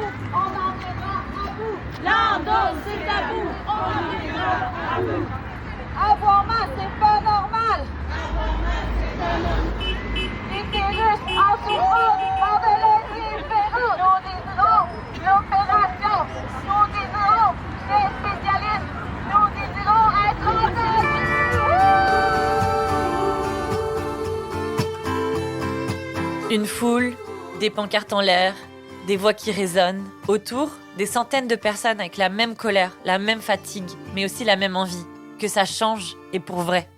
bout, on en viendra à bout. L'endo, c'est à bout, on en viendra à bout. Avoir mal, c'est pas normal. Les virus en souffrance, en de l'indifférence. Nous désirons l'opération. Nous désirons les spécialistes. Nous désirons être entendus. Une foule, des pancartes en l'air, des voix qui résonnent. Autour, des centaines de personnes avec la même colère, la même fatigue, mais aussi la même envie. Que ça change, et pour vrai.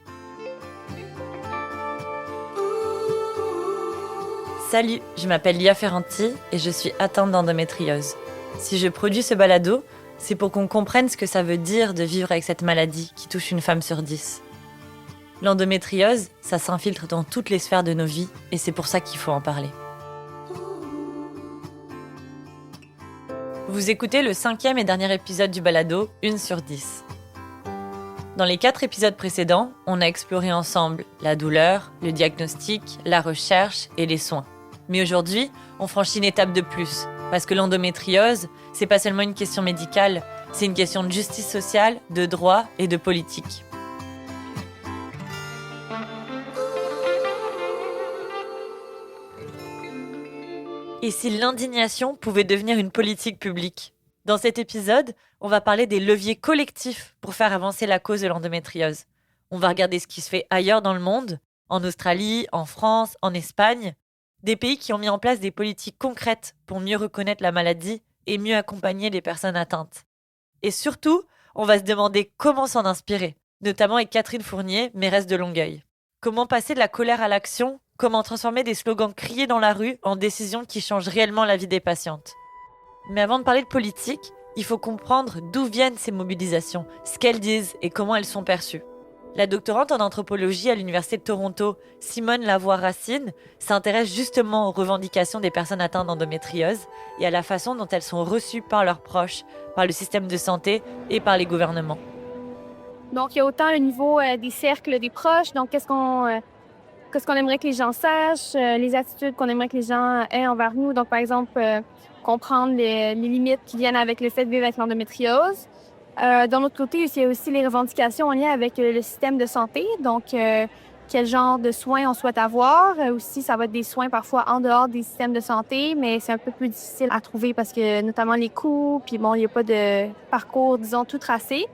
Salut, je m'appelle Lia Ferranti et je suis atteinte d'endométriose. Si je produis ce balado, c'est pour qu'on comprenne ce que ça veut dire de vivre avec cette maladie qui touche une femme sur 10. L'endométriose, ça s'infiltre dans toutes les sphères de nos vies et c'est pour ça qu'il faut en parler. Vous écoutez le 5e et dernier épisode du balado, 1 sur 10. Dans les 4 épisodes précédents, on a exploré ensemble la douleur, le diagnostic, la recherche et les soins. Mais aujourd'hui, on franchit une étape de plus, parce que l'endométriose, c'est pas seulement une question médicale, c'est une question de justice sociale, de droit et de politique. Et si l'indignation pouvait devenir une politique publique ? Dans cet épisode, on va parler des leviers collectifs pour faire avancer la cause de l'endométriose. On va regarder ce qui se fait ailleurs dans le monde, en Australie, en France, en Espagne, des pays qui ont mis en place des politiques concrètes pour mieux reconnaître la maladie et mieux accompagner les personnes atteintes. Et surtout, on va se demander comment s'en inspirer, notamment avec Catherine Fournier, mairesse de Longueuil. Comment passer de la colère à l'action ? Comment transformer des slogans criés dans la rue en décisions qui changent réellement la vie des patientes ? Mais avant de parler de politique, il faut comprendre d'où viennent ces mobilisations, ce qu'elles disent et comment elles sont perçues. La doctorante en anthropologie à l'Université de Toronto, Simone Lavoie-Racine, s'intéresse justement aux revendications des personnes atteintes d'endométriose et à la façon dont elles sont reçues par leurs proches, par le système de santé et par les gouvernements. Donc, il y a autant au niveau des cercles des proches, donc qu'est-ce qu'on aimerait que les gens sachent, les attitudes qu'on aimerait que les gens aient envers nous. Donc, par exemple, comprendre les limites qui viennent avec le fait de vivre avec l'endométriose. D'un autre côté, il y a aussi les revendications en lien avec le système de santé. Donc, quel genre de soins on souhaite avoir. Aussi, ça va être des soins parfois en dehors des systèmes de santé, mais c'est un peu plus difficile à trouver parce que notamment les coûts, puis bon, il n'y a pas de parcours, disons, tout tracé.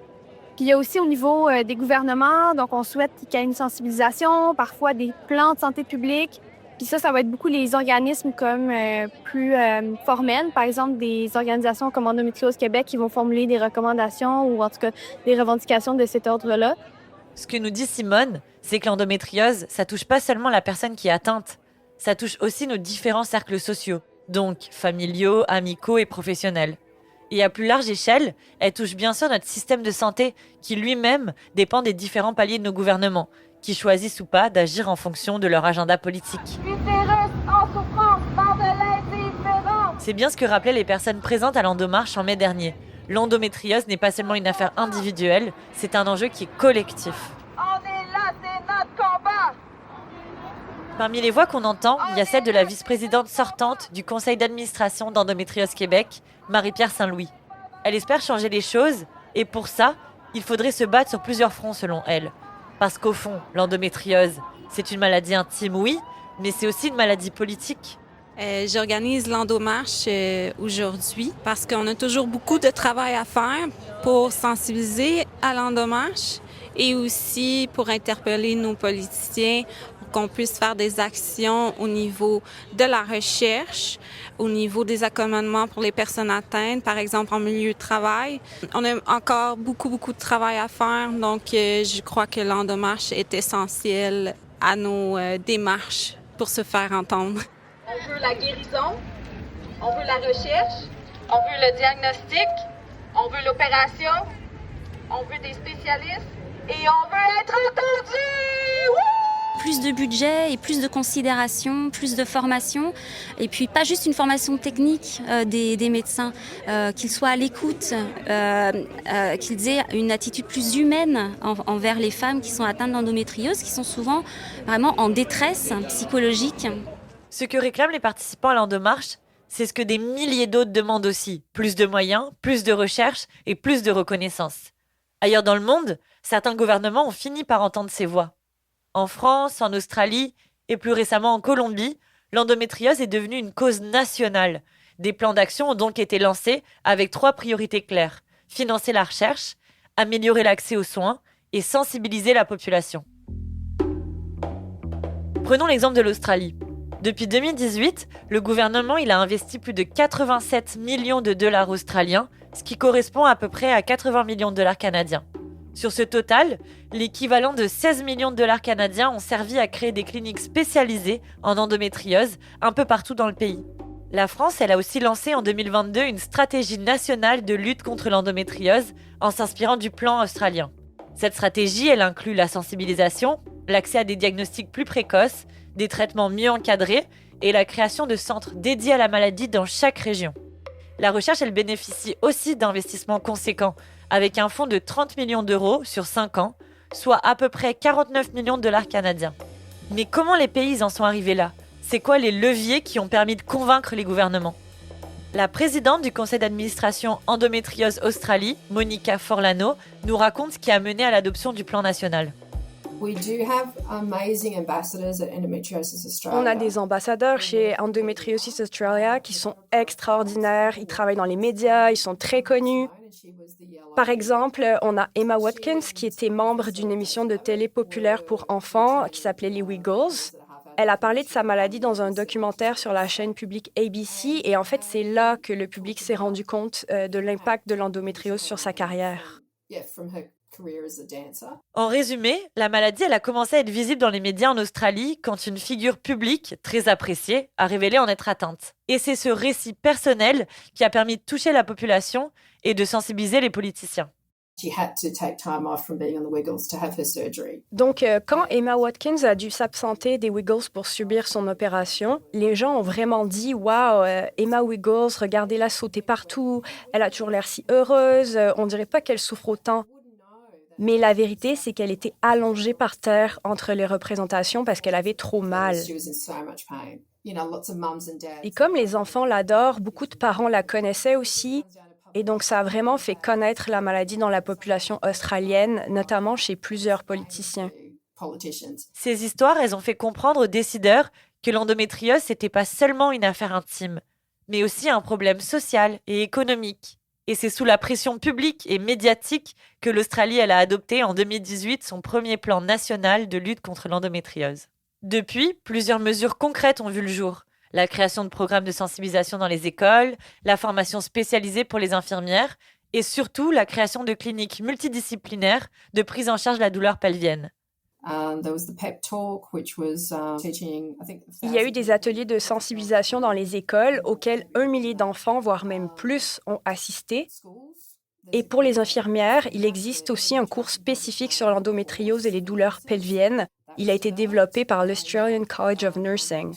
Puis il y a aussi au niveau des gouvernements, donc on souhaite qu'il y ait une sensibilisation, parfois des plans de santé publique. Puis ça va être beaucoup les organismes comme plus formels, par exemple des organisations comme Endométriose Québec qui vont formuler des recommandations ou en tout cas des revendications de cet ordre-là. Ce que nous dit Simone, c'est que l'endométriose, ça touche pas seulement la personne qui est atteinte, ça touche aussi nos différents cercles sociaux, donc familiaux, amicaux et professionnels. Et à plus large échelle, elle touche bien sûr notre système de santé qui lui-même dépend des différents paliers de nos gouvernements, qui choisissent ou pas d'agir en fonction de leur agenda politique. Utérus en souffrance, par de l'indifférence. C'est bien ce que rappelaient les personnes présentes à l'Endomarche en mai dernier. L'endométriose n'est pas seulement une affaire individuelle, c'est un enjeu qui est collectif. On est là, c'est notre combat. Parmi les voix qu'on entend, il y a celle de la vice-présidente sortante du conseil d'administration d'Endométriose Québec, Marie-Pierre Saint-Louis. Elle espère changer les choses, et pour ça, il faudrait se battre sur plusieurs fronts selon elle. Parce qu'au fond, l'endométriose, c'est une maladie intime, oui, mais c'est aussi une maladie politique. J'organise l'Endomarche aujourd'hui parce qu'on a toujours beaucoup de travail à faire pour sensibiliser à l'Endomarche et aussi pour interpeller nos politiciens pour qu'on puisse faire des actions au niveau de la recherche, au niveau des accommodements pour les personnes atteintes, par exemple en milieu de travail. On a encore beaucoup de travail à faire, donc je crois que l'Endomarche est essentiel à nos démarches pour se faire entendre. On veut la guérison, on veut la recherche, on veut le diagnostic, on veut l'opération, on veut des spécialistes et on veut être entendu! Plus de budget et plus de considération, plus de formation. Et puis pas juste une formation technique des médecins, qu'ils soient à l'écoute, qu'ils aient une attitude plus humaine envers les femmes qui sont atteintes d'endométriose, qui sont souvent vraiment en détresse psychologique. Ce que réclament les participants à l'Endomarche, C'est ce que des milliers d'autres demandent aussi. Plus de moyens, plus de recherche et plus de reconnaissance. Ailleurs dans le monde, certains gouvernements ont fini par entendre ces voix. En France, en Australie et plus récemment en Colombie, l'endométriose est devenue une cause nationale. Des plans d'action ont donc été lancés avec 3 priorités claires. Financer la recherche, améliorer l'accès aux soins et sensibiliser la population. Prenons l'exemple de l'Australie. Depuis 2018, le gouvernement a investi plus de 87 millions de dollars australiens, ce qui correspond à peu près à 80 millions de dollars canadiens. Sur ce total, l'équivalent de 16 millions de dollars canadiens ont servi à créer des cliniques spécialisées en endométriose un peu partout dans le pays. La France, elle a aussi lancé en 2022 une stratégie nationale de lutte contre l'endométriose en s'inspirant du plan australien. Cette stratégie, elle inclut la sensibilisation, l'accès à des diagnostics plus précoces, des traitements mieux encadrés et la création de centres dédiés à la maladie dans chaque région. La recherche, elle bénéficie aussi d'investissements conséquents, avec un fonds de 30 millions d'euros sur 5 ans, soit à peu près 49 millions de dollars canadiens. Mais comment les pays en sont arrivés là ? C'est quoi les leviers qui ont permis de convaincre les gouvernements ? La présidente du conseil d'administration Endométriose Australie, Monica Forlano, nous raconte ce qui a mené à l'adoption du plan national. On a des ambassadeurs chez Endometriosis Australia qui sont extraordinaires. Ils travaillent dans les médias, ils sont très connus. Par exemple, on a Emma Watkins qui était membre d'une émission de télé populaire pour enfants qui s'appelait Les Wiggles. Elle a parlé de sa maladie dans un documentaire sur la chaîne publique ABC et en fait, c'est là que le public s'est rendu compte de l'impact de l'endométriose sur sa carrière. En résumé, la maladie elle a commencé à être visible dans les médias en Australie quand une figure publique, très appréciée, a révélé en être atteinte. Et c'est ce récit personnel qui a permis de toucher la population et de sensibiliser les politiciens. Donc, quand Emma Watkins a dû s'absenter des Wiggles pour subir son opération, les gens ont vraiment dit « Wow, Emma Wiggles, regardez-la sauter partout, elle a toujours l'air si heureuse, on dirait pas qu'elle souffre autant. » Mais la vérité, c'est qu'elle était allongée par terre entre les représentations parce qu'elle avait trop mal. Et comme les enfants l'adorent, beaucoup de parents la connaissaient aussi. Et donc, ça a vraiment fait connaître la maladie dans la population australienne, notamment chez plusieurs politiciens. Ces histoires, elles ont fait comprendre aux décideurs que l'endométriose, c'était pas seulement une affaire intime, mais aussi un problème social et économique. Et c'est sous la pression publique et médiatique que l'Australie elle a adopté en 2018 son premier plan national de lutte contre l'endométriose. Depuis, plusieurs mesures concrètes ont vu le jour. La création de programmes de sensibilisation dans les écoles, la formation spécialisée pour les infirmières et surtout la création de cliniques multidisciplinaires de prise en charge de la douleur pelvienne. Il y a eu des ateliers de sensibilisation dans les écoles auxquels 1 millier d'enfants, voire même plus, ont assisté. Et pour les infirmières, il existe aussi un cours spécifique sur l'endométriose et les douleurs pelviennes. Il a été développé par l'Australian College of Nursing.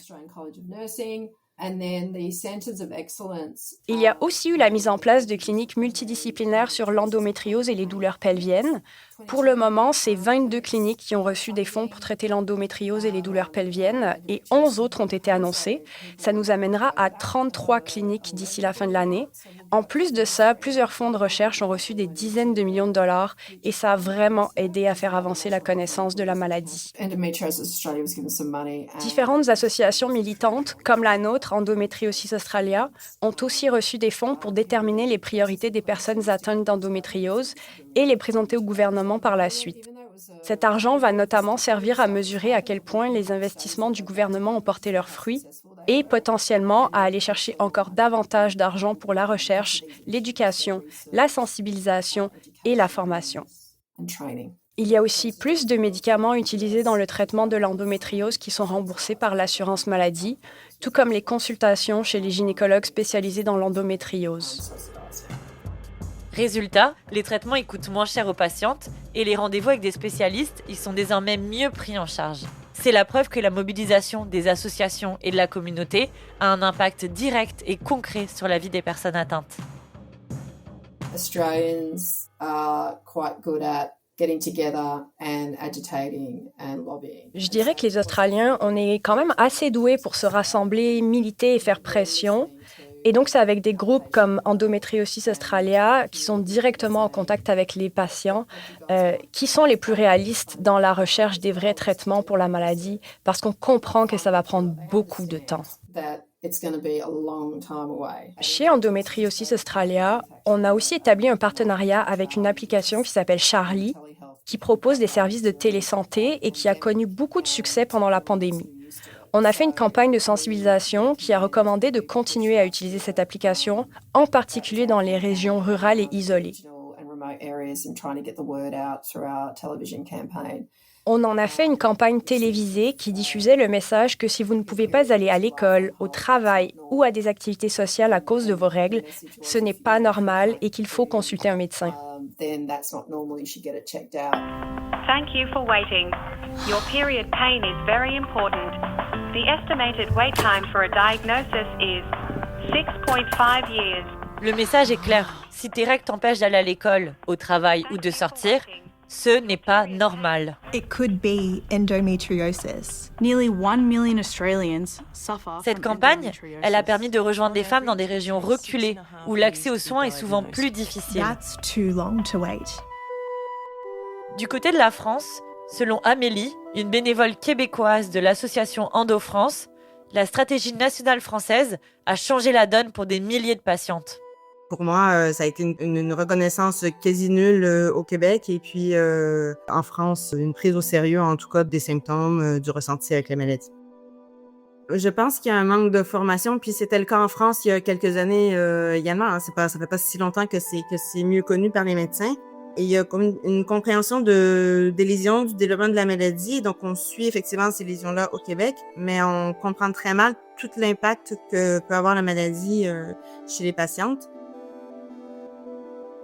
Il y a aussi eu la mise en place de cliniques multidisciplinaires sur l'endométriose et les douleurs pelviennes. Pour le moment, c'est 22 cliniques qui ont reçu des fonds pour traiter l'endométriose et les douleurs pelviennes et 11 autres ont été annoncées. Ça nous amènera à 33 cliniques d'ici la fin de l'année. En plus de ça, plusieurs fonds de recherche ont reçu des dizaines de millions de dollars et ça a vraiment aidé à faire avancer la connaissance de la maladie. Différentes associations militantes, comme la nôtre, Endometriosis Australia, ont aussi reçu des fonds pour déterminer les priorités des personnes atteintes d'endométriose et les présenter au gouvernement par la suite. Cet argent va notamment servir à mesurer à quel point les investissements du gouvernement ont porté leurs fruits et potentiellement à aller chercher encore davantage d'argent pour la recherche, l'éducation, la sensibilisation et la formation. Il y a aussi plus de médicaments utilisés dans le traitement de l'endométriose qui sont remboursés par l'assurance maladie, tout comme les consultations chez les gynécologues spécialisés dans l'endométriose. Résultat, les traitements ils coûtent moins cher aux patientes et les rendez-vous avec des spécialistes ils sont désormais mieux pris en charge. C'est la preuve que la mobilisation des associations et de la communauté a un impact direct et concret sur la vie des personnes atteintes. getting together and agitating and lobbying. Je dirais que les Australiens, on est quand même assez doués pour se rassembler, militer et faire pression. Et donc, c'est avec des groupes comme Endometriosis Australia, qui sont directement en contact avec les patients, qui sont les plus réalistes dans la recherche des vrais traitements pour la maladie, parce qu'on comprend que ça va prendre beaucoup de temps. Chez Endometriosis Australia, on a aussi établi un partenariat avec une application qui s'appelle Charlie, qui propose des services de télésanté et qui a connu beaucoup de succès pendant la pandémie. On a fait une campagne de sensibilisation qui a recommandé de continuer à utiliser cette application, en particulier dans les régions rurales et isolées. On en a fait une campagne télévisée qui diffusait le message que si vous ne pouvez pas aller à l'école, au travail ou à des activités sociales à cause de vos règles, ce n'est pas normal et qu'il faut consulter un médecin. Thank you for waiting. Your period pain is very important. The estimated wait time for a diagnosis is 6.5 years. Le message est clair. Si tes règles t'empêchent d'aller à l'école, au travail ou de sortir, ce n'est pas normal. It could be endometriosis. Nearly 1 million Australians suffer. Cette campagne, elle a permis de rejoindre des femmes dans des régions reculées où l'accès aux soins est souvent plus difficile. That's too long to wait. Du côté de la France, selon Amélie, une bénévole québécoise de l'association Endo-France, la stratégie nationale française a changé la donne pour des milliers de patientes. Pour moi, ça a été une reconnaissance quasi nulle au Québec et puis en France, une prise au sérieux, en tout cas, des symptômes, du ressenti avec la maladie. Je pense qu'il y a un manque de formation, puis c'était le cas en France il y a quelques années également. Hein, ça fait pas si longtemps que c'est mieux connu par les médecins. Et il y a comme une compréhension des lésions, du développement de la maladie. Donc, on suit effectivement ces lésions-là au Québec, mais on comprend très mal tout l'impact que peut avoir la maladie chez les patientes.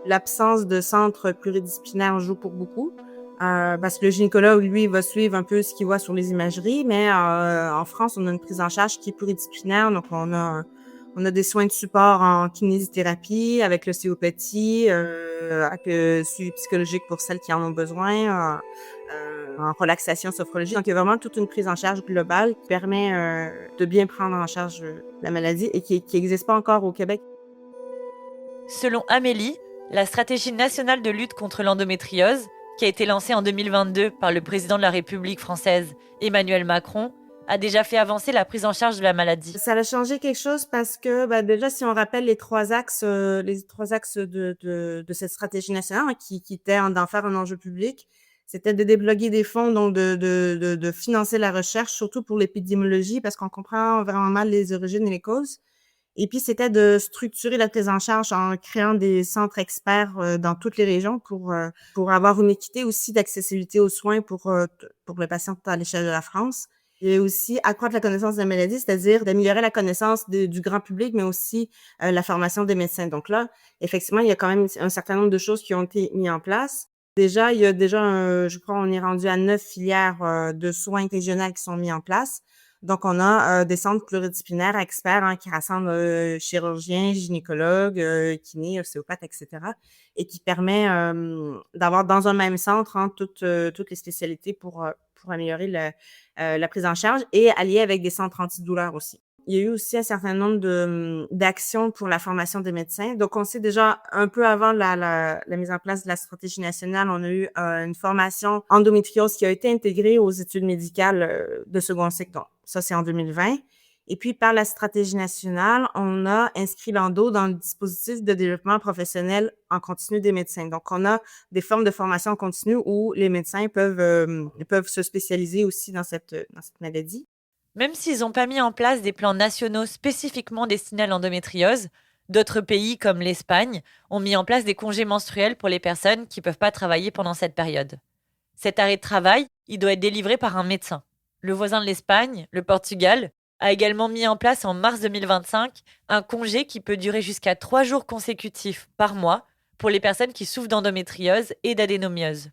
L'absence de centre pluridisciplinaire joue pour beaucoup, parce que le gynécologue, lui, va suivre un peu ce qu'il voit sur les imageries, mais en France, on a une prise en charge qui est pluridisciplinaire, donc on a des soins de support en kinésithérapie, avec l'ostéopathie, avec le suivi psychologique pour celles qui en ont besoin, en relaxation, sophrologie. Donc, il y a vraiment toute une prise en charge globale qui permet de bien prendre en charge la maladie et qui n'existe pas encore au Québec. Selon Amélie, la stratégie nationale de lutte contre l'endométriose, qui a été lancée en 2022 par le président de la République française, Emmanuel Macron, a déjà fait avancer la prise en charge de la maladie. Ça a changé quelque chose parce que, déjà, si on rappelle les trois axes de cette stratégie nationale, qui étaient d'en faire un enjeu public, c'était de débloquer des fonds, donc de financer la recherche, surtout pour l'épidémiologie, parce qu'on comprend vraiment mal les origines et les causes. Et puis, c'était de structurer la prise en charge en créant des centres experts dans toutes les régions pour avoir une équité aussi d'accessibilité aux soins pour les patients à l'échelle de la France. Et aussi accroître la connaissance de la maladie, c'est-à-dire d'améliorer la connaissance du grand public, mais aussi la formation des médecins. Donc là, effectivement, il y a quand même un certain nombre de choses qui ont été mises en place. Déjà, il y a je crois, on est rendu à 9 filières de soins régionales qui sont mises en place. Donc, on a des centres pluridisciplinaires experts qui rassemblent chirurgiens, gynécologues, kinés, ostéopathes, etc. et qui permet d'avoir dans un même centre toutes les spécialités pour améliorer la prise en charge et allier avec des centres antidouleurs aussi. Il y a eu aussi un certain nombre d'actions pour la formation des médecins. Donc, on sait déjà un peu avant la mise en place de la stratégie nationale, on a eu une formation endométriose qui a été intégrée aux études médicales de second cycle. Donc, ça, c'est en 2020. Et puis, par la stratégie nationale, on a inscrit l'endo dans le dispositif de développement professionnel en continu des médecins. Donc, on a des formes de formation en continu où les médecins peuvent se spécialiser aussi dans cette maladie. Même s'ils n'ont pas mis en place des plans nationaux spécifiquement destinés à l'endométriose, d'autres pays comme l'Espagne ont mis en place des congés menstruels pour les personnes qui ne peuvent pas travailler pendant cette période. Cet arrêt de travail, il doit être délivré par un médecin. Le voisin de l'Espagne, le Portugal, a également mis en place en mars 2025 un congé qui peut durer jusqu'à 3 jours consécutifs par mois pour les personnes qui souffrent d'endométriose et d'adénomiose.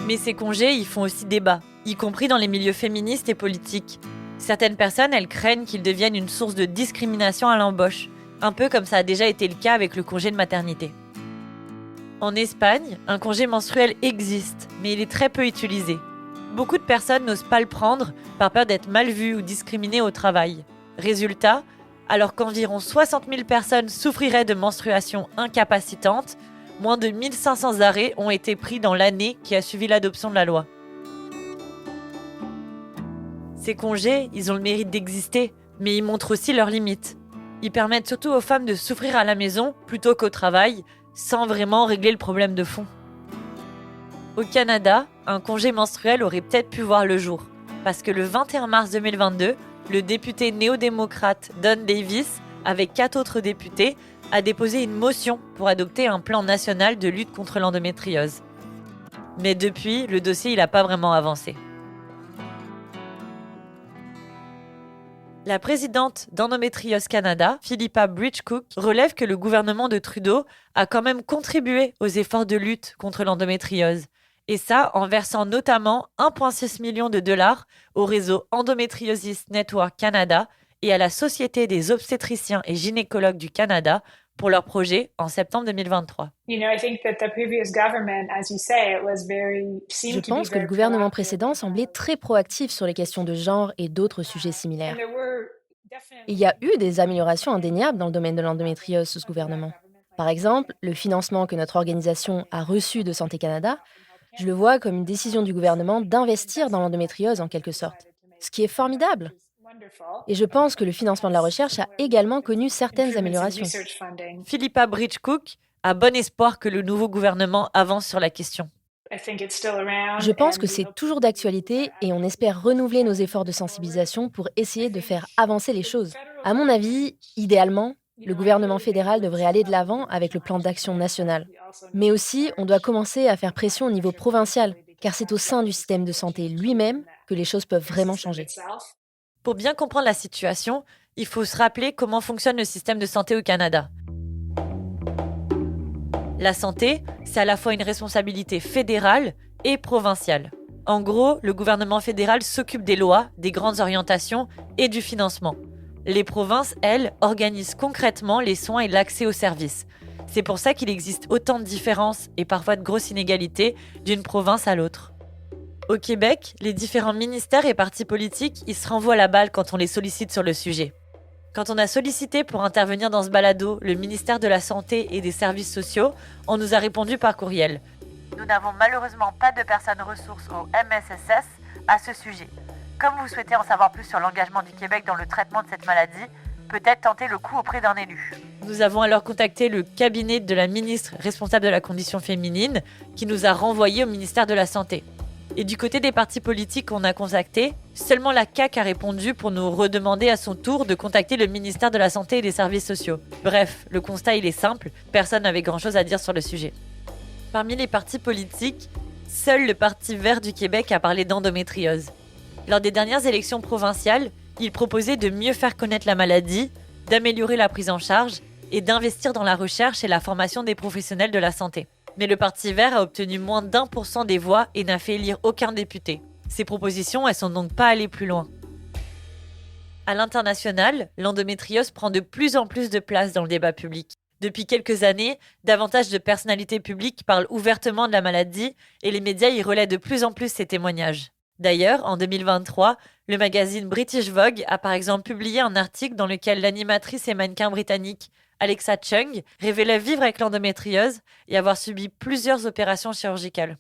Mais ces congés, ils font aussi débat, y compris dans les milieux féministes et politiques. Certaines personnes, elles craignent qu'ils deviennent une source de discrimination à l'embauche, un peu comme ça a déjà été le cas avec le congé de maternité. En Espagne, un congé menstruel existe, mais il est très peu utilisé. Beaucoup de personnes n'osent pas le prendre par peur d'être mal vues ou discriminées au travail. Résultat, alors qu'environ 60 000 personnes souffriraient de menstruations incapacitantes, moins de 1500 arrêts ont été pris dans l'année qui a suivi l'adoption de la loi. Ces congés, ils ont le mérite d'exister, mais ils montrent aussi leurs limites. Ils permettent surtout aux femmes de souffrir à la maison plutôt qu'au travail, sans vraiment régler le problème de fond. Au Canada, un congé menstruel aurait peut-être pu voir le jour, parce que le 21 mars 2022, le député néo-démocrate Don Davis, avec 4 autres députés, a déposé une motion pour adopter un plan national de lutte contre l'endométriose. Mais depuis, le dossier n'a pas vraiment avancé. La présidente d'Endometriose Canada, Philippa Bridge-Cook, relève que le gouvernement de Trudeau a quand même contribué aux efforts de lutte contre l'endométriose. Et ça en versant notamment 1,6 million de dollars au réseau Endometriosis Network Canada et à la Société des obstétriciens et gynécologues du Canada pour leur projet en septembre 2023. Je pense que le gouvernement précédent semblait très proactif sur les questions de genre et d'autres sujets similaires. Il y a eu des améliorations indéniables dans le domaine de l'endométriose sous ce gouvernement. Par exemple, le financement que notre organisation a reçu de Santé Canada, je le vois comme une décision du gouvernement d'investir dans l'endométriose en quelque sorte, ce qui est formidable. Et je pense que le financement de la recherche a également connu certaines améliorations. Philippa Bridge-Cook a bon espoir que le nouveau gouvernement avance sur la question. Je pense que c'est toujours d'actualité et on espère renouveler nos efforts de sensibilisation pour essayer de faire avancer les choses. À mon avis, idéalement, le gouvernement fédéral devrait aller de l'avant avec le plan d'action national. Mais aussi, on doit commencer à faire pression au niveau provincial, car c'est au sein du système de santé lui-même que les choses peuvent vraiment changer. Pour bien comprendre la situation, il faut se rappeler comment fonctionne le système de santé au Canada. La santé, c'est à la fois une responsabilité fédérale et provinciale. En gros, le gouvernement fédéral s'occupe des lois, des grandes orientations et du financement. Les provinces, elles, organisent concrètement les soins et l'accès aux services. C'est pour ça qu'il existe autant de différences et parfois de grosses inégalités d'une province à l'autre. Au Québec, les différents ministères et partis politiques, ils se renvoient la balle quand on les sollicite sur le sujet. Quand on a sollicité pour intervenir dans ce balado le ministère de la Santé et des Services sociaux, on nous a répondu par courriel. Nous n'avons malheureusement pas de personnes ressources au MSSS à ce sujet. Comme vous souhaitez en savoir plus sur l'engagement du Québec dans le traitement de cette maladie, peut-être tenter le coup auprès d'un élu. Nous avons alors contacté le cabinet de la ministre responsable de la condition féminine qui nous a renvoyés au ministère de la Santé. Et du côté des partis politiques qu'on a contactés, seulement la CAQ a répondu pour nous redemander à son tour de contacter le ministère de la Santé et des Services sociaux. Bref, le constat il est simple, personne n'avait grand-chose à dire sur le sujet. Parmi les partis politiques, seul le Parti vert du Québec a parlé d'endométriose. Lors des dernières élections provinciales, il proposait de mieux faire connaître la maladie, d'améliorer la prise en charge et d'investir dans la recherche et la formation des professionnels de la santé. Mais le Parti vert a obtenu moins d'1% des voix et n'a fait élire aucun député. Ces propositions, elles sont donc pas allées plus loin. À l'international, l'endométriose prend de plus en plus de place dans le débat public. Depuis quelques années, davantage de personnalités publiques parlent ouvertement de la maladie et les médias y relaient de plus en plus ces témoignages. D'ailleurs, en 2023, le magazine British Vogue a par exemple publié un article dans lequel l'animatrice et mannequin britannique Alexa Chung révélait vivre avec l'endométriose et avoir subi plusieurs opérations chirurgicales.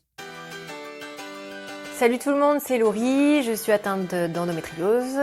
Salut tout le monde, c'est Laurie, je suis atteinte d'endométriose,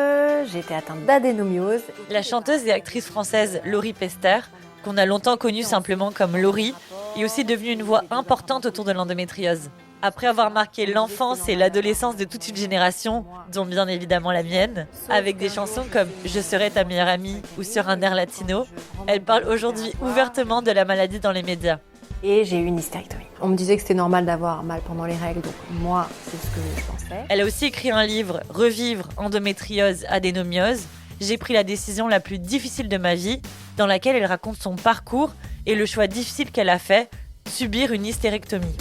j'ai été atteinte d'adénomiose. La chanteuse et actrice française Laurie Pester, qu'on a longtemps connue simplement comme Laurie, est aussi devenue une voix importante autour de l'endométriose. Après avoir marqué l'enfance et l'adolescence de toute une génération, dont bien évidemment la mienne, avec des chansons comme « Je serai ta meilleure amie » ou « Sur un air latino », elle parle aujourd'hui ouvertement de la maladie dans les médias. Et j'ai eu une hystérectomie. On me disait que c'était normal d'avoir mal pendant les règles, donc moi, c'est ce que je pensais. Elle a aussi écrit un livre « Revivre endométriose, adénomiose ». J'ai pris la décision la plus difficile de ma vie, dans laquelle elle raconte son parcours et le choix difficile qu'elle a fait, subir une hystérectomie.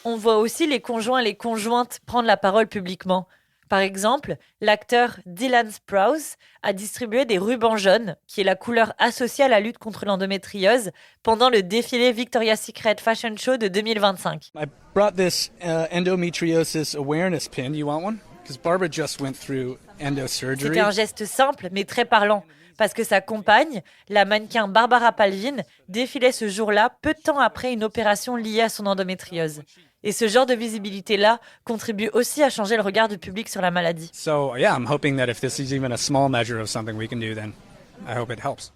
On voit aussi les conjoints et les conjointes prendre la parole publiquement. Par exemple, l'acteur Dylan Sprouse a distribué des rubans jaunes, qui est la couleur associée à la lutte contre l'endométriose, pendant le défilé Victoria's Secret Fashion Show de 2025. I brought this endometriosis awareness pin. You want one? Because Barbara just went through endosurgery. C'était un geste simple mais très parlant, parce que sa compagne, la mannequin Barbara Palvin, défilait ce jour-là peu de temps après une opération liée à son endométriose. Et ce genre de visibilité-là contribue aussi à changer le regard du public sur la maladie. So yeah, I'm hoping that if this is even a small measure of something we can do, then I hope it helps.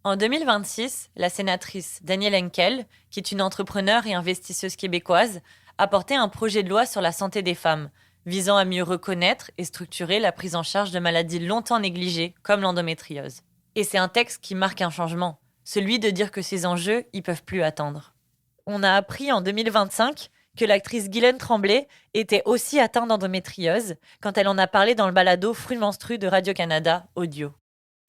En 2026, la sénatrice Danielle Henkel, qui est une entrepreneure et investisseuse québécoise, a porté un projet de loi sur la santé des femmes, visant à mieux reconnaître et structurer la prise en charge de maladies longtemps négligées, comme l'endométriose. Et c'est un texte qui marque un changement, celui de dire que ces enjeux, ils peuvent plus attendre. On a appris en 2025 que l'actrice Guylaine Tremblay était aussi atteinte d'endométriose quand elle en a parlé dans le balado Fruits menstrues de Radio-Canada Audio.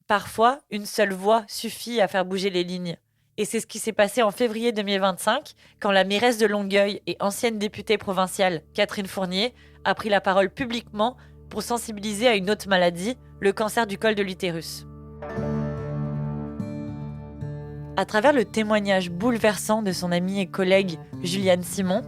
Parfois, une seule voix suffit à faire bouger les lignes. Et c'est ce qui s'est passé en février 2025, quand la mairesse de Longueuil et ancienne députée provinciale, Catherine Fournier, a pris la parole publiquement pour sensibiliser à une autre maladie, le cancer du col de l'utérus. À travers le témoignage bouleversant de son amie et collègue Juliane Simon,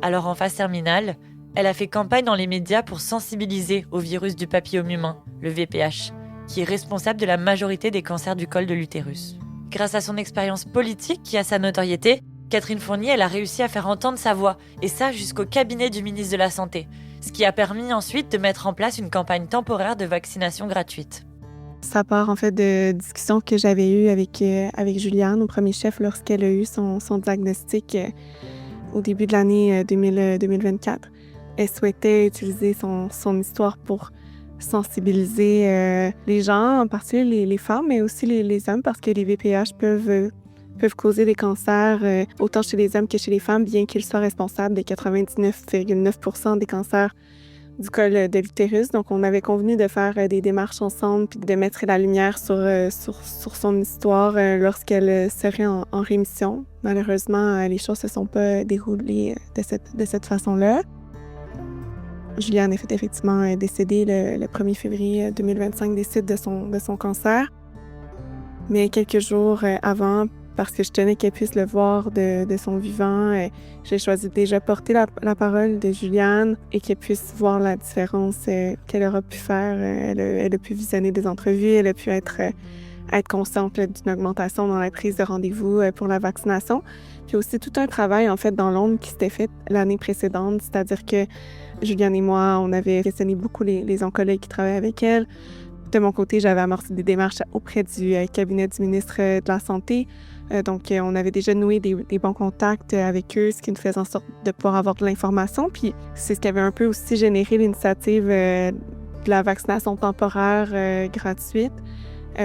alors en phase terminale, elle a fait campagne dans les médias pour sensibiliser au virus du papillome humain, le VPH, qui est responsable de la majorité des cancers du col de l'utérus. Grâce à son expérience politique et à sa notoriété, Catherine Fournier, elle a réussi à faire entendre sa voix, et ça jusqu'au cabinet du ministre de la Santé, ce qui a permis ensuite de mettre en place une campagne temporaire de vaccination gratuite. Ça part en fait de discussions que j'avais eues avec Juliane au premier chef lorsqu'elle a eu son diagnostic au début de l'année 2024. Elle souhaitait utiliser son histoire pour sensibiliser les gens, en particulier les femmes, mais aussi les hommes, parce que les VPH peuvent causer des cancers autant chez les hommes que chez les femmes, bien qu'ils soient responsables de 99,9% des cancers du col de l'utérus. Donc, on avait convenu de faire des démarches ensemble puis de mettre la lumière sur son histoire lorsqu'elle serait en rémission. Malheureusement, les choses ne se sont pas déroulées de cette façon-là. Juliane est effectivement décédée le 1er février 2025 des suites de son cancer. Mais quelques jours avant, parce que je tenais qu'elle puisse le voir de son vivant, j'ai choisi de déjà porter la parole de Juliane et qu'elle puisse voir la différence qu'elle aura pu faire. Elle a pu visionner des entrevues, elle a pu être consciente d'une augmentation dans la prise de rendez-vous pour la vaccination. Puis aussi tout un travail en fait dans l'ombre qui s'était fait l'année précédente, c'est-à-dire que Juliane et moi, on avait questionné beaucoup les oncologues qui travaillaient avec elle. De mon côté, j'avais amorcé des démarches auprès du cabinet du ministre de la Santé. Donc, on avait déjà noué des bons contacts avec eux, ce qui nous faisait en sorte de pouvoir avoir de l'information. Puis, c'est ce qui avait un peu aussi généré l'initiative de la vaccination temporaire gratuite.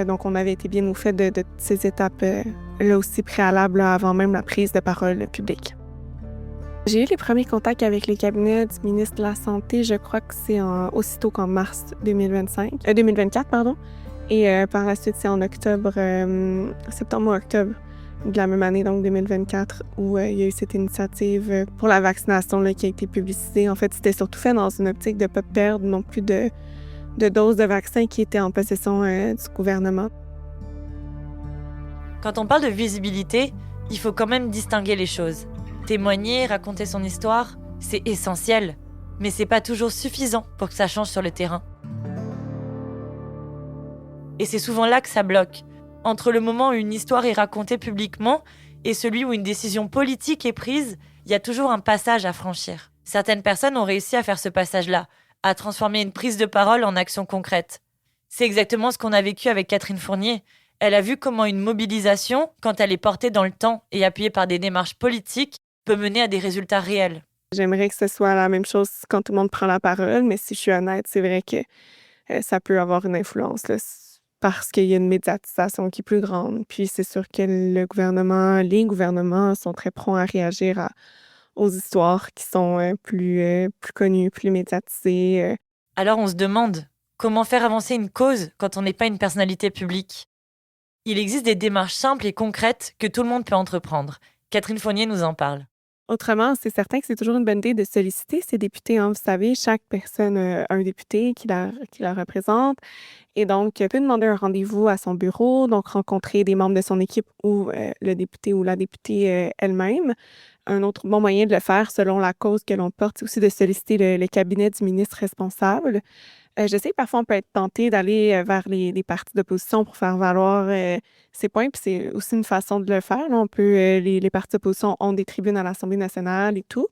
Donc, on avait été bien au fait de ces étapes-là aussi préalables avant même la prise de parole publique. J'ai eu les premiers contacts avec les cabinets du ministre de la Santé, je crois que c'est aussitôt qu'en mars 2024, pardon. Et par la suite, c'est en septembre ou octobre de la même année, donc 2024, où il y a eu cette initiative pour la vaccination là, qui a été publicisée. En fait, c'était surtout fait dans une optique de ne pas perdre non plus de doses de vaccins qui étaient en possession du gouvernement. Quand on parle de visibilité, il faut quand même distinguer les choses. Témoigner, raconter son histoire, c'est essentiel, mais c'est pas toujours suffisant pour que ça change sur le terrain. Et c'est souvent là que ça bloque, entre le moment où une histoire est racontée publiquement et celui où une décision politique est prise, il y a toujours un passage à franchir. Certaines personnes ont réussi à faire ce passage-là, à transformer une prise de parole en action concrète. C'est exactement ce qu'on a vécu avec Catherine Fournier. Elle a vu comment une mobilisation, quand elle est portée dans le temps et appuyée par des démarches politiques, peut mener à des résultats réels. J'aimerais que ce soit la même chose quand tout le monde prend la parole, mais si je suis honnête, c'est vrai que ça peut avoir une influence là, parce qu'il y a une médiatisation qui est plus grande. Puis c'est sûr que les gouvernements sont très prompts à réagir aux histoires qui sont plus connues, plus médiatisées. Alors on se demande, comment faire avancer une cause quand on n'est pas une personnalité publique? Il existe des démarches simples et concrètes que tout le monde peut entreprendre. Catherine Fournier nous en parle. Autrement, c'est certain que c'est toujours une bonne idée de solliciter ces députés, hein. Vous savez, chaque personne a un député qui la représente et donc peut demander un rendez-vous à son bureau, donc rencontrer des membres de son équipe ou le député ou la députée elle-même. Un autre bon moyen de le faire selon la cause que l'on porte, c'est aussi de solliciter le cabinet du ministre responsable. Je sais que parfois on peut être tenté d'aller vers les partis d'opposition pour faire valoir ses points, puis c'est aussi une façon de le faire, là. On peut, les partis d'opposition ont des tribunes à l'Assemblée nationale et tout.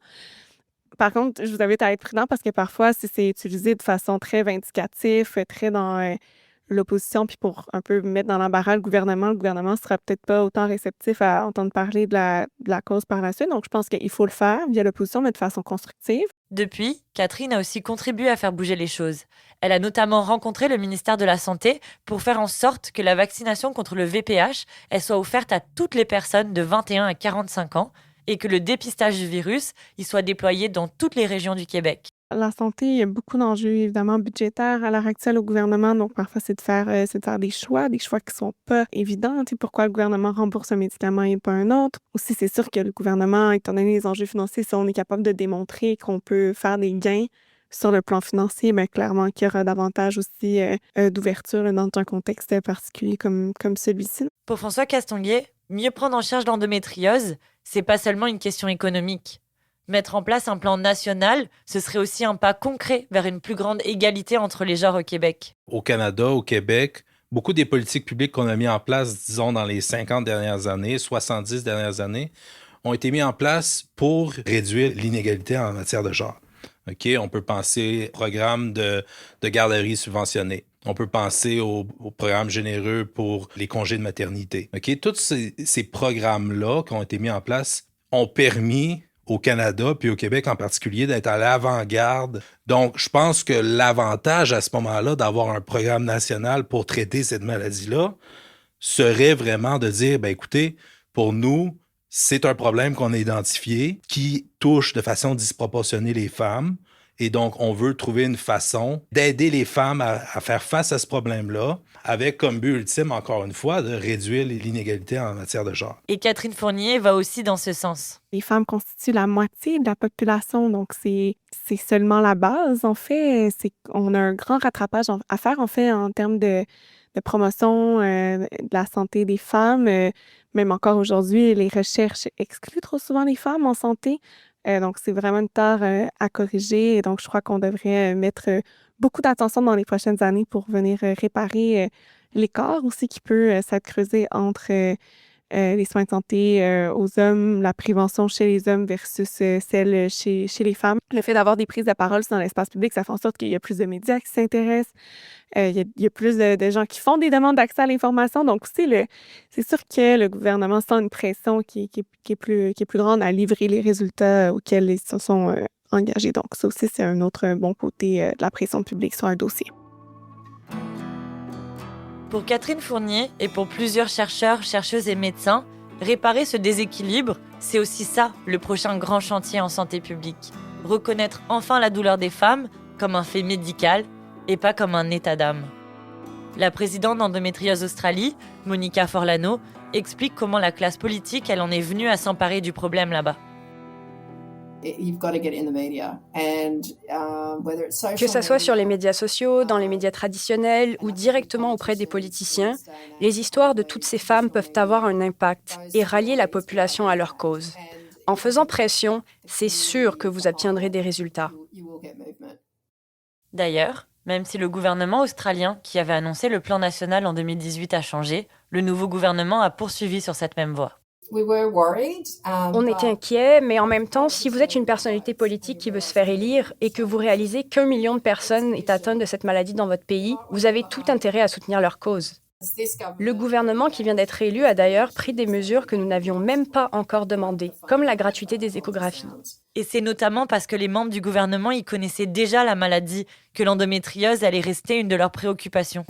Par contre, je vous invite à être prudent parce que parfois, si c'est utilisé de façon très vindicative, très dans l'opposition, puis pour un peu mettre dans l'embarras le gouvernement sera peut-être pas autant réceptif à entendre parler de la cause par la suite. Donc, je pense qu'il faut le faire via l'opposition, mais de façon constructive. Depuis, Catherine a aussi contribué à faire bouger les choses. Elle a notamment rencontré le ministère de la Santé pour faire en sorte que la vaccination contre le VPH elle soit offerte à toutes les personnes de 21 à 45 ans et que le dépistage du virus y soit déployé dans toutes les régions du Québec. La santé, il y a beaucoup d'enjeux, évidemment, budgétaires à l'heure actuelle au gouvernement. Donc, parfois, c'est de faire des choix qui sont pas évidents. Tu sais, pourquoi le gouvernement rembourse un médicament et pas un autre? Aussi, c'est sûr que le gouvernement, étant donné les enjeux financiers, si on est capable de démontrer qu'on peut faire des gains sur le plan financier, bien, clairement qu'il y aura davantage aussi d'ouverture là, dans un contexte particulier comme celui-ci. Pour François Castonguay, mieux prendre en charge l'endométriose, c'est pas seulement une question économique. Mettre en place un plan national, ce serait aussi un pas concret vers une plus grande égalité entre les genres au Québec. Au Canada, au Québec, beaucoup des politiques publiques qu'on a mis en place, disons, dans les 50 dernières années, 70 dernières années, ont été mis en place pour réduire l'inégalité en matière de genre. OK? On peut penser au programme de garderie subventionné. On peut penser au programme généreux pour les congés de maternité. OK? Tous ces programmes-là qui ont été mis en place ont permis au Canada, puis au Québec en particulier, d'être à l'avant-garde. Donc, je pense que l'avantage à ce moment-là d'avoir un programme national pour traiter cette maladie-là serait vraiment de dire, bien écoutez, pour nous, c'est un problème qu'on a identifié qui touche de façon disproportionnée les femmes. Et donc, on veut trouver une façon d'aider les femmes à faire face à ce problème-là, avec comme but ultime, encore une fois, de réduire l'inégalité en matière de genre. Et Catherine Fournier va aussi dans ce sens. Les femmes constituent la moitié de la population, donc c'est seulement la base. En fait, on a un grand rattrapage à faire, en fait, en termes de promotion de la santé des femmes. Même encore aujourd'hui, les recherches excluent trop souvent les femmes en santé. Donc, c'est vraiment une tare à corriger. Et donc, je crois qu'on devrait mettre beaucoup d'attention dans les prochaines années pour venir réparer l'écart aussi qui peut s'être creusé entre les soins de santé aux hommes, la prévention chez les hommes versus celle chez les femmes. Le fait d'avoir des prises de parole dans l'espace public, ça fait en sorte qu'il y a plus de médias qui s'intéressent. Il y a plus de gens qui font des demandes d'accès à l'information. Donc aussi, c'est sûr que le gouvernement sent une pression qui est plus grande à livrer les résultats auxquels ils se sont engagés. Donc ça aussi, c'est un autre bon côté de la pression publique sur un dossier. Pour Catherine Fournier et pour plusieurs chercheurs, chercheuses et médecins, réparer ce déséquilibre, c'est aussi ça le prochain grand chantier en santé publique. Reconnaître enfin la douleur des femmes comme un fait médical et pas comme un état d'âme. La présidente d'Endométriose Australie, Monica Forlano, explique comment la classe politique elle en est venue à s'emparer du problème là-bas. Que ce soit sur les médias sociaux, dans les médias traditionnels ou directement auprès des politiciens, les histoires de toutes ces femmes peuvent avoir un impact et rallier la population à leur cause. En faisant pression, c'est sûr que vous obtiendrez des résultats. D'ailleurs, même si le gouvernement australien qui avait annoncé le plan national en 2018 a changé, le nouveau gouvernement a poursuivi sur cette même voie. On était inquiets, mais en même temps, si vous êtes une personnalité politique qui veut se faire élire et que vous réalisez qu'1 million de personnes est atteinte de cette maladie dans votre pays, vous avez tout intérêt à soutenir leur cause. Le gouvernement qui vient d'être élu a d'ailleurs pris des mesures que nous n'avions même pas encore demandées, comme la gratuité des échographies. Et c'est notamment parce que les membres du gouvernement y connaissaient déjà la maladie que l'endométriose allait rester une de leurs préoccupations.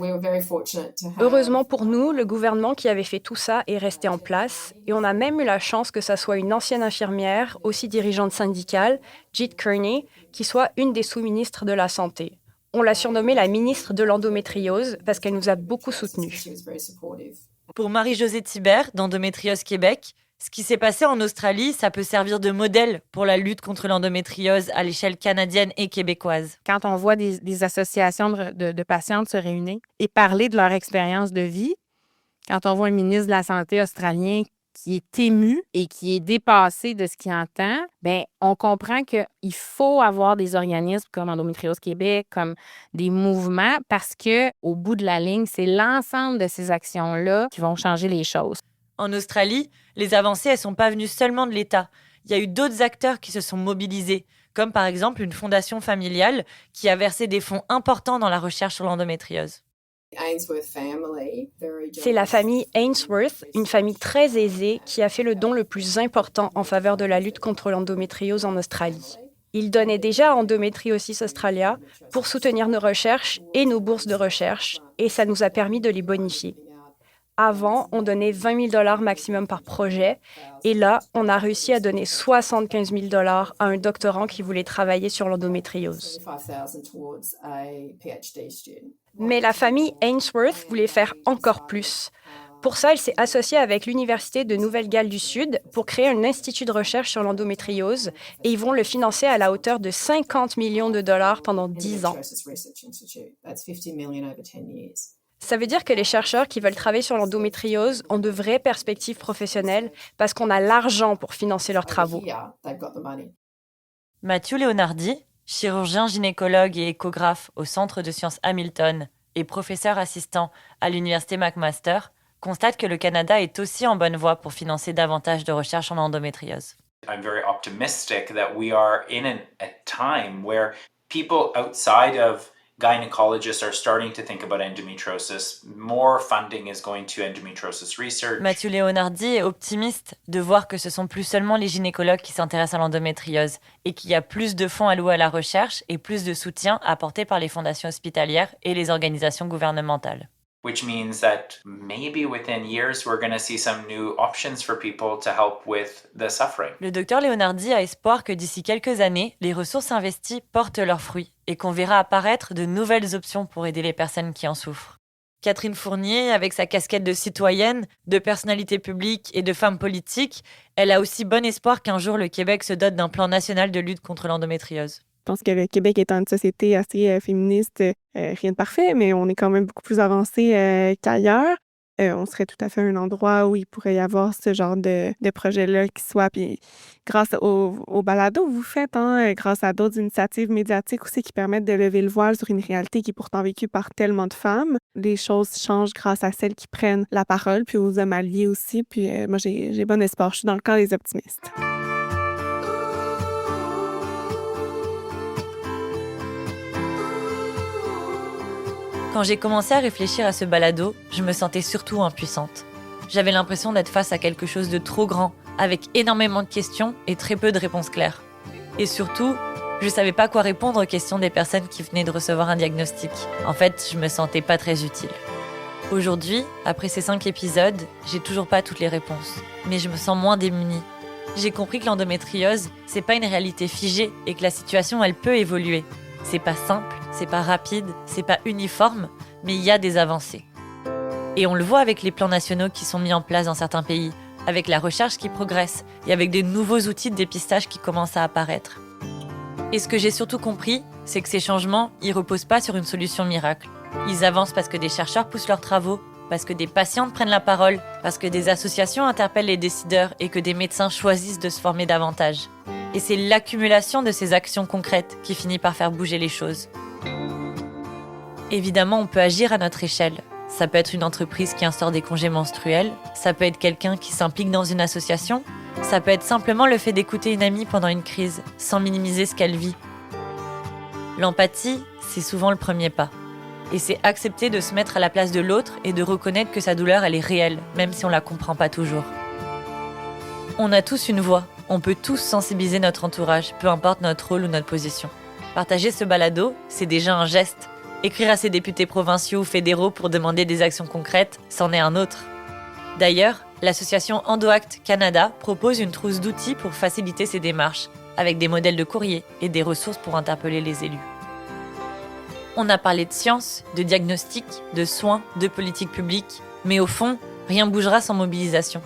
Heureusement pour nous, le gouvernement qui avait fait tout ça est resté en place et on a même eu la chance que ça soit une ancienne infirmière, aussi dirigeante syndicale, Jeet Kearney, qui soit une des sous-ministres de la Santé. On l'a surnommée la ministre de l'endométriose parce qu'elle nous a beaucoup soutenus. Pour Marie-Josée Thibert, d'Endométriose Québec, Ce qui s'est passé en Australie, ça peut servir de modèle pour la lutte contre l'endométriose à l'échelle canadienne et québécoise. Quand on voit des associations de patientes se réunir et parler de leur expérience de vie, quand on voit un ministre de la Santé australien qui est ému et qui est dépassé de ce qu'il entend, bien, on comprend qu'il faut avoir des organismes comme Endométriose Québec, comme des mouvements, parce qu'au bout de la ligne, c'est l'ensemble de ces actions-là qui vont changer les choses. En Australie, les avancées, elles sont pas venues seulement de l'État. Il y a eu d'autres acteurs qui se sont mobilisés, comme par exemple une fondation familiale qui a versé des fonds importants dans la recherche sur l'endométriose. C'est la famille Ainsworth, une famille très aisée, qui a fait le don le plus important en faveur de la lutte contre l'endométriose en Australie. Ils donnaient déjà à Endometriosis Australia pour soutenir nos recherches et nos bourses de recherche, et ça nous a permis de les bonifier. Avant, on donnait 20 000 $ maximum par projet. Et là, on a réussi à donner 75 000 $ à un doctorant qui voulait travailler sur l'endométriose. Mais la famille Ainsworth voulait faire encore plus. Pour ça, elle s'est associée avec l'Université de Nouvelle-Galles du Sud pour créer un institut de recherche sur l'endométriose et ils vont le financer à la hauteur de 50 millions de dollars pendant 10 ans. Ça veut dire que les chercheurs qui veulent travailler sur l'endométriose ont de vraies perspectives professionnelles parce qu'on a l'argent pour financer leurs travaux. Matthew Leonardi, chirurgien gynécologue et échographe au Centre de sciences Hamilton et professeur assistant à l'Université McMaster, constate que le Canada est aussi en bonne voie pour financer davantage de recherche en endométriose. I'm very optimistic that we are in a time where people outside of gynecologists are starting to think about endometriosis. More funding is going to endometriosis research. Matthew Leonardi est optimiste de voir que ce sont plus seulement les gynécologues qui s'intéressent à l'endométriose et qu'il y a plus de fonds alloués à la recherche et plus de soutien apporté par les fondations hospitalières et les organisations gouvernementales. Which means that maybe within years we're going to see some new options for people to help with the suffering. Le docteur Leonardi a espoir que d'ici quelques années, les ressources investies portent leurs fruits et qu'on verra apparaître de nouvelles options pour aider les personnes qui en souffrent. Catherine Fournier, avec sa casquette de citoyenne, de personnalité publique et de femme politique, elle a aussi bon espoir qu'un jour le Québec se dote d'un plan national de lutte contre l'endométriose. Je pense que le Québec étant une société assez féministe, rien de parfait, mais on est quand même beaucoup plus avancé qu'ailleurs. On serait tout à fait un endroit où il pourrait y avoir ce genre de projet-là qui soit. Puis grâce au balado que vous faites, grâce à d'autres initiatives médiatiques aussi qui permettent de lever le voile sur une réalité qui est pourtant vécue par tellement de femmes, les choses changent grâce à celles qui prennent la parole, puis aux hommes alliés aussi. Puis moi, j'ai bon espoir. Je suis dans le camp des optimistes. Quand j'ai commencé à réfléchir à ce balado, je me sentais surtout impuissante. J'avais l'impression d'être face à quelque chose de trop grand, avec énormément de questions et très peu de réponses claires. Et surtout, je ne savais pas quoi répondre aux questions des personnes qui venaient de recevoir un diagnostic. En fait, je me sentais pas très utile. Aujourd'hui, après ces 5 épisodes, j'ai toujours pas toutes les réponses, mais je me sens moins démunie. J'ai compris que l'endométriose, c'est pas une réalité figée et que la situation, elle peut évoluer. C'est pas simple, c'est pas rapide, c'est pas uniforme, mais il y a des avancées. Et on le voit avec les plans nationaux qui sont mis en place dans certains pays, avec la recherche qui progresse et avec des nouveaux outils de dépistage qui commencent à apparaître. Et ce que j'ai surtout compris, c'est que ces changements, ils reposent pas sur une solution miracle. Ils avancent parce que des chercheurs poussent leurs travaux, parce que des patientes prennent la parole, parce que des associations interpellent les décideurs et que des médecins choisissent de se former davantage. Et c'est l'accumulation de ces actions concrètes qui finit par faire bouger les choses. Évidemment, on peut agir à notre échelle. Ça peut être une entreprise qui instaure des congés menstruels, ça peut être quelqu'un qui s'implique dans une association, ça peut être simplement le fait d'écouter une amie pendant une crise, sans minimiser ce qu'elle vit. L'empathie, c'est souvent le premier pas. Et c'est accepter de se mettre à la place de l'autre et de reconnaître que sa douleur, elle est réelle, même si on la comprend pas toujours. On a tous une voix. On peut tous sensibiliser notre entourage, peu importe notre rôle ou notre position. Partager ce balado, c'est déjà un geste. Écrire à ses députés provinciaux ou fédéraux pour demander des actions concrètes, c'en est un autre. D'ailleurs, l'association EndoAct Canada propose une trousse d'outils pour faciliter ces démarches, avec des modèles de courrier et des ressources pour interpeller les élus. On a parlé de science, de diagnostic, de soins, de politique publique, mais au fond, rien bougera sans mobilisation.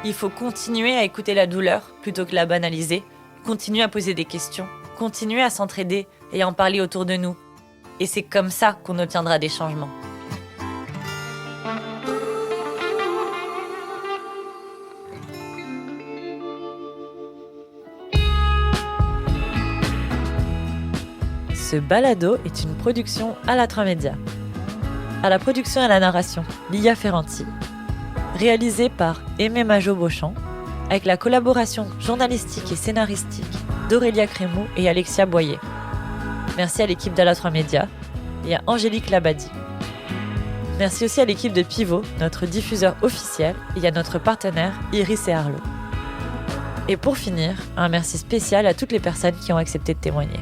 Il faut continuer à écouter la douleur plutôt que la banaliser, continuer à poser des questions, continuer à s'entraider et à en parler autour de nous. Et c'est comme ça qu'on obtiendra des changements. Ce balado est une production ALLATRA Média. À la production et à la narration, Lia Ferranti. Réalisé par Aimé Majo-Beauchamp, avec la collaboration journalistique et scénaristique d'Aurélia Crémou et Alexia Boyer. Merci à l'équipe d'ALLATRA Média et à Angélique Labadie. Merci aussi à l'équipe de Pivot, notre diffuseur officiel, et à notre partenaire Iris et Arlo. Et pour finir, un merci spécial à toutes les personnes qui ont accepté de témoigner.